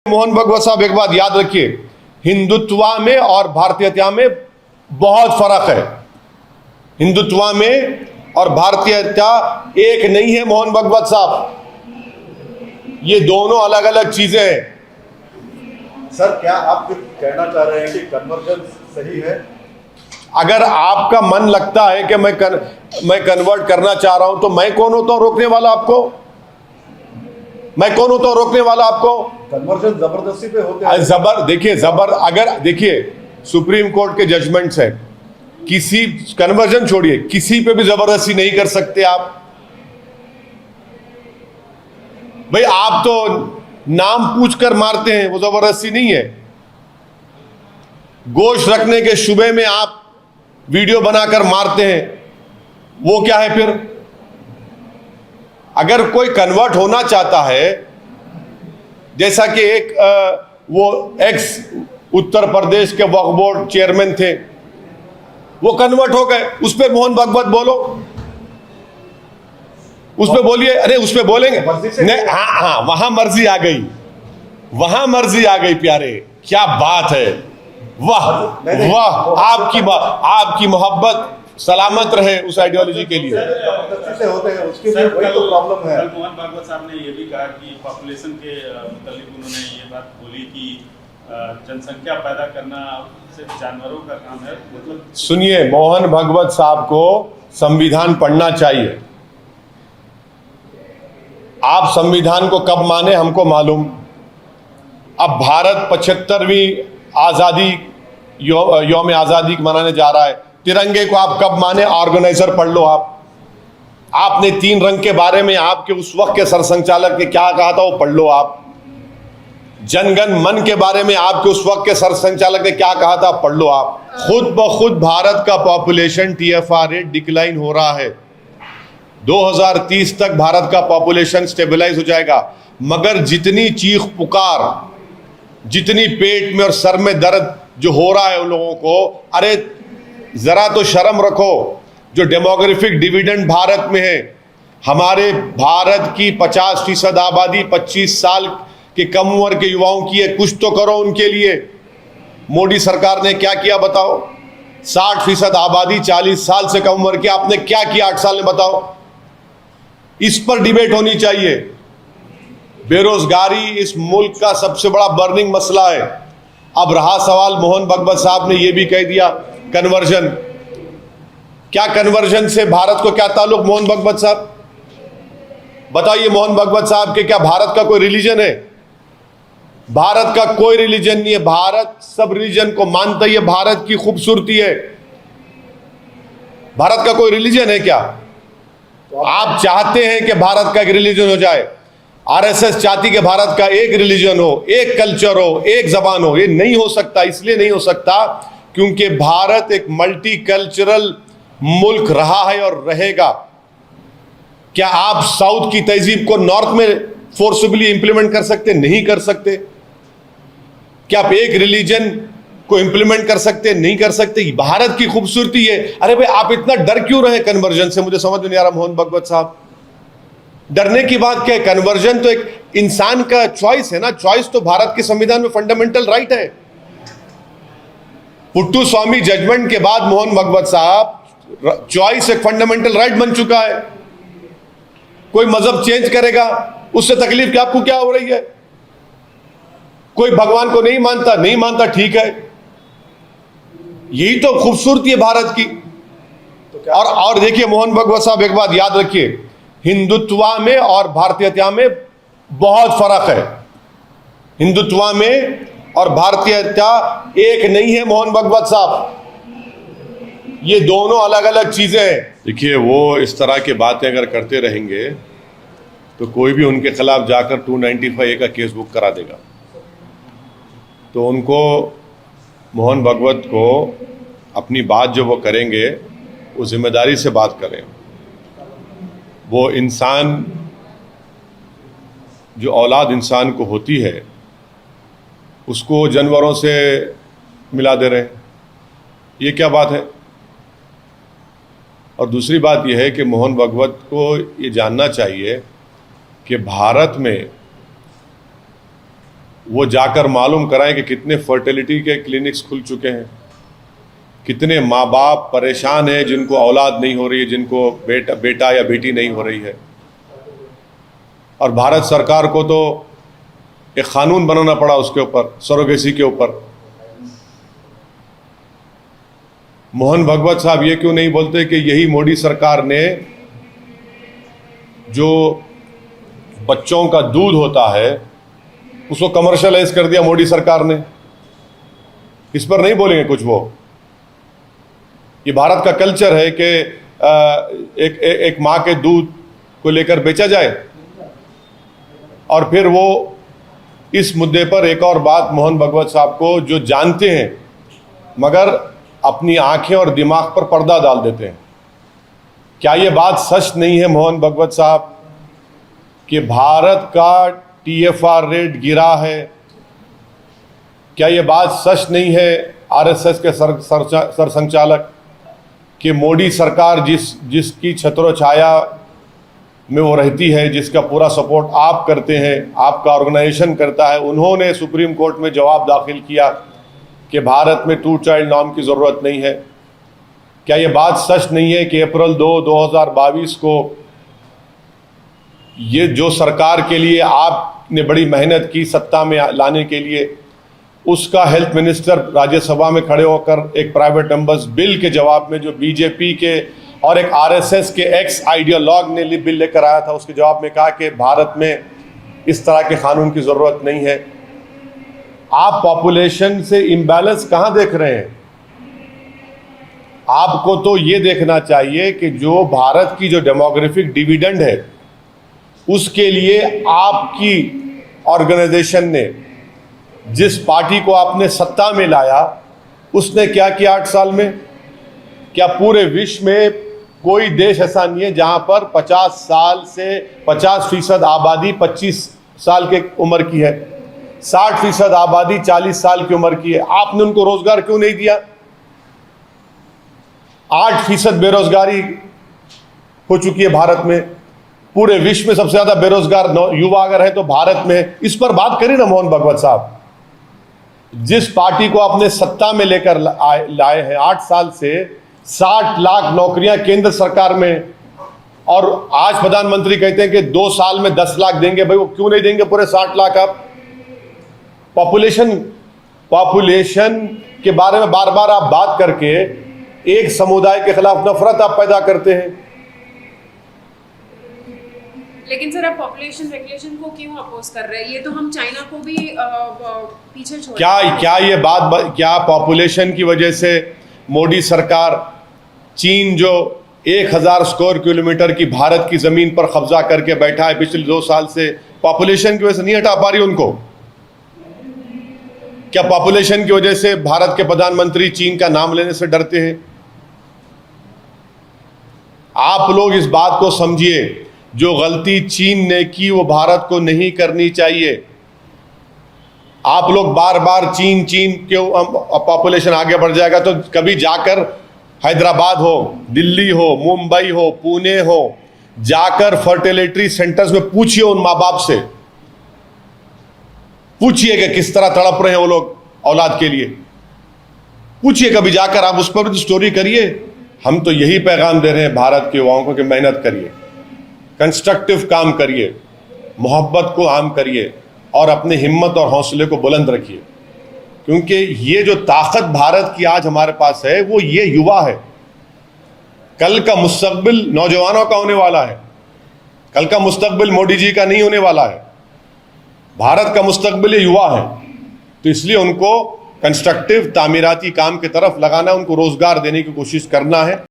मोहन भागवत साहब, एक बात याद रखिए, हिंदुत्व में और भारतीयता में बहुत फर्क है। हिंदुत्व में और भारतीयता एक नहीं है मोहन भागवत साहब, ये दोनों अलग अलग चीजें हैं। सर, क्या आप कहना चाह रहे हैं कि कन्वर्जन सही है? अगर आपका मन लगता है कि मैं कन्वर्ट करना चाह रहा हूं, तो मैं कौन होता हूं रोकने वाला आपको? मैं कौन होता हूं रोकने वाला आपको? कन्वर्जन जबरदस्ती पे होते हैं। अगर देखिए, सुप्रीम कोर्ट के जजमेंट्स है, किसी कन्वर्जन छोड़िए, किसी पे भी जबरदस्ती नहीं कर सकते आप। भाई, आप तो नाम पूछकर मारते हैं, वो जबरदस्ती नहीं है। गोश्त रखने के शुबे में आप वीडियो बनाकर मारते हैं, वो क्या है फिर? अगर कोई कन्वर्ट होना चाहता है, जैसा कि एक वो एक्स उत्तर प्रदेश के वक्फ बोर्ड चेयरमैन थे, वो कन्वर्ट हो गए, उस पर मोहन भागवत बोलो, उस पर बोलिए। अरे उस पर बोलेंगे नहीं? हाँ, वहां मर्जी आ गई, वहां मर्जी आ गई। प्यारे, क्या बात है, वाह वाह, आपकी मोहब्बत सलामत रहे उस आइडियोलॉजी के लिए। से होते हैं, उसके लिए वही तो प्रॉब्लम है। मोहन भागवत साहब ने ये भी कहा कि पॉपुलेशन के मुतालिक उन्होंने ये बात बोली कि जनसंख्या पैदा करना सिर्फ जानवरों का काम है। मतलब सुनिए, मोहन भागवत साहब को संविधान पढ़ना चाहिए। आप संविधान को कब माने हमको मालूम। अब भारत 75वीं आजादी यौम आजादी मनाने जा रहा है, तिरंगे को आप कब माने? ऑर्गेनाइजर पढ़ लो आप। आपने 3 रंग के बारे में आपके उस वक्त के सरसंचालक ने क्या कहा था, वो पढ़ लो आप। जनगण मन के बारे में आपके उस वक्त के सरसंचालक ने क्या कहा था, पढ़ लो आप। खुद ब खुद भारत का पॉपुलेशन TFR रेट डिक्लाइन हो रहा है। 2030 तक भारत का पॉपुलेशन स्टेबलाइज हो जाएगा, मगर जितनी चीख पुकार, जितनी पेट में और सर में दर्द जो हो रहा है उन लोगों को, अरे जरा तो शर्म रखो। जो डेमोग्राफिक डिविडेंड भारत में है, हमारे भारत की 50% आबादी 25 साल के कम उम्र के युवाओं की है। कुछ तो करो उनके लिए। मोदी सरकार ने क्या किया बताओ? 60% आबादी 40 साल से कम उम्र की, आपने क्या किया 8 साल में बताओ? इस पर डिबेट होनी चाहिए। बेरोजगारी इस मुल्क का सबसे बड़ा बर्निंग मसला है। अब रहा सवाल, मोहन भागवत साहब ने यह भी कह दिया कन्वर्जन। क्या कन्वर्जन से भारत को क्या ताल्लुक? मोहन भागवत साहब बताइए, मोहन भागवत साहब के क्या भारत का कोई रिलीजन है? भारत का कोई रिलीजन नहीं है। भारत सब रिलीजन को मानता ही है, भारत की खूबसूरती है। भारत का कोई रिलीजन है क्या? आप चाहते हैं कि भारत का एक रिलीजन हो जाए। RSS चाहती कि भारत का एक रिलीजन हो, एक कल्चर हो, एक जबान हो। ये नहीं हो सकता। इसलिए नहीं हो सकता क्योंकि भारत एक मल्टी कल्चरल मुल्क रहा है और रहेगा। क्या आप साउथ की तहजीब को नॉर्थ में फोर्सबली इंप्लीमेंट कर सकते? नहीं कर सकते। क्या आप एक रिलीजन को इंप्लीमेंट कर सकते? नहीं कर सकते। भारत की खूबसूरती है। अरे भाई, आप इतना डर क्यों रहे कन्वर्जन से? मुझे समझ नहीं आ रहा मोहन भागवत साहब। डरने की बात क्या है? कन्वर्जन तो एक इंसान का चॉइस है ना। चॉइस तो भारत के संविधान में फंडामेंटल राइट है। पुट्टू स्वामी जजमेंट के बाद मोहन भागवत साहब, चॉइस एक फंडामेंटल राइट बन चुका है। कोई मजहब चेंज करेगा, उससे तकलीफ क्या आपको क्या हो रही है? कोई भगवान को नहीं मानता, नहीं मानता, ठीक है। यही तो खूबसूरती है भारत की। और देखिए मोहन भागवत साहब, एक बात याद रखिए, हिंदुत्व में और भारतीयता में बहुत फर्क है। हिंदुत्व में और भारतीयता एक नहीं है मोहन भागवत साहब, ये दोनों अलग अलग चीजें हैं। देखिए, वो इस तरह की बातें अगर करते रहेंगे तो कोई भी उनके खिलाफ जाकर 295A का केस बुक करा देगा। तो उनको, मोहन भागवत को, अपनी बात जो वो करेंगे वो जिम्मेदारी से बात करें। वो इंसान, जो औलाद इंसान को होती है, उसको जानवरों से मिला दे रहे हैं। ये क्या बात है? और दूसरी बात यह है कि मोहन भागवत को ये जानना चाहिए कि भारत में वो जाकर मालूम कराएं कि कितने फर्टिलिटी के क्लिनिक्स खुल चुके हैं, कितने माँ बाप परेशान हैं जिनको औलाद नहीं हो रही है, जिनको बेटा या बेटी नहीं हो रही है। और भारत सरकार को तो एक कानून बनाना पड़ा उसके ऊपर, सरोगेसी के ऊपर। मोहन भागवत साहब ये क्यों नहीं बोलते कि यही मोदी सरकार ने जो बच्चों का दूध होता है उसको कमर्शियलाइज कर दिया मोदी सरकार ने? इस पर नहीं बोलेंगे कुछ वो? ये भारत का कल्चर है कि एक माँ के दूध को लेकर बेचा जाए। और फिर वो इस मुद्दे पर एक और बात मोहन भागवत साहब को, जो जानते हैं मगर अपनी आंखें और दिमाग पर पर्दा डाल देते हैं। क्या ये बात सच नहीं है मोहन भागवत साहब कि भारत का TFR रेट गिरा है? क्या ये बात सच नहीं है RSS के सरसंचालक कि मोदी सरकार जिसकी छत्रोछाया में वो रहती है, जिसका पूरा सपोर्ट आप करते हैं, आपका ऑर्गेनाइजेशन करता है, उन्होंने सुप्रीम कोर्ट में जवाब दाखिल किया कि भारत में 2 चाइल्ड नॉर्म की ज़रूरत नहीं है? क्या ये बात सच नहीं है कि अप्रैल 2, 2022 को ये जो सरकार के लिए आपने बड़ी मेहनत की सत्ता में लाने के लिए, उसका हेल्थ मिनिस्टर राज्यसभा में खड़े होकर एक प्राइवेट मेंबर्स बिल के जवाब में, जो बीजेपी के और एक RSS के एक्स आइडियोलॉग ने बिल लेकर आया था, उसके जवाब में कहा कि भारत में इस तरह के कानून की ज़रूरत नहीं है। आप पॉपुलेशन से इम्बैलेंस कहाँ देख रहे हैं? आपको तो ये देखना चाहिए कि जो भारत की जो डेमोग्राफिक डिविडेंड है उसके लिए आपकी ऑर्गेनाइजेशन ने, जिस पार्टी को आपने सत्ता में लाया, उसने क्या किया 8 साल में? क्या पूरे विश्व में कोई देश ऐसा नहीं है जहां पर 50 साल से 50% आबादी 25 साल के उम्र की है, 60% आबादी 40 साल की उम्र की है? आपने उनको रोजगार क्यों नहीं दिया? 8% बेरोजगारी हो चुकी है भारत में। पूरे विश्व में सबसे ज्यादा बेरोजगार युवा अगर है तो भारत में। इस पर बात करें ना मोहन भागवत साहब। जिस पार्टी को आपने सत्ता में लेकर लाए हैं 8 साल से, 60 लाख नौकरियां केंद्र सरकार में, और आज प्रधानमंत्री कहते हैं कि 2 साल में 10 लाख देंगे। भाई वो क्यों नहीं देंगे पूरे 60 लाख? आप पॉपुलेशन के बारे में बार बार आप बात करके एक समुदाय के खिलाफ नफरत आप पैदा करते हैं। लेकिन सर आप पॉपुलेशन रेगुलेशन को क्यों अपोज कर रहे हैं? ये तो हम चाइना को भी पीछे छोड़ क्या पॉपुलेशन की वजह से मोदी सरकार चीन जो 1000 स्क्वायर किलोमीटर की भारत की जमीन पर कब्जा करके बैठा है पिछले 2 साल से, पॉपुलेशन की वजह से नहीं हटा पा रही उनको? क्या पॉपुलेशन की वजह से भारत के प्रधानमंत्री चीन का नाम लेने से डरते हैं? आप लोग इस बात को समझिए, जो गलती चीन ने की वो भारत को नहीं करनी चाहिए। आप लोग बार बार चीन क्यों, पॉपुलेशन आगे बढ़ जाएगा तो कभी जाकर हैदराबाद हो, दिल्ली हो, मुंबई हो, पुणे हो, जाकर फर्टिलिटी सेंटर्स में पूछिए उन माँ बाप से, पूछिए कि किस तरह तड़प रहे हैं वो लोग औलाद के लिए। पूछिए कभी जाकर, आप उस पर भी स्टोरी करिए। हम तो यही पैगाम दे रहे हैं भारत के युवाओं को कि मेहनत करिए, कंस्ट्रक्टिव काम करिए, मोहब्बत को आम करिए और अपने हिम्मत और हौसले को बुलंद रखिए, क्योंकि ये जो ताकत भारत की आज हमारे पास है वो ये युवा है। कल का मुस्तकबिल नौजवानों का होने वाला है, कल का मुस्तकबिल मोदी जी का नहीं होने वाला है। भारत का मुस्तकबिल ये युवा है, तो इसलिए उनको कंस्ट्रक्टिव तामीराती काम की तरफ लगाना, उनको रोजगार देने की कोशिश करना है।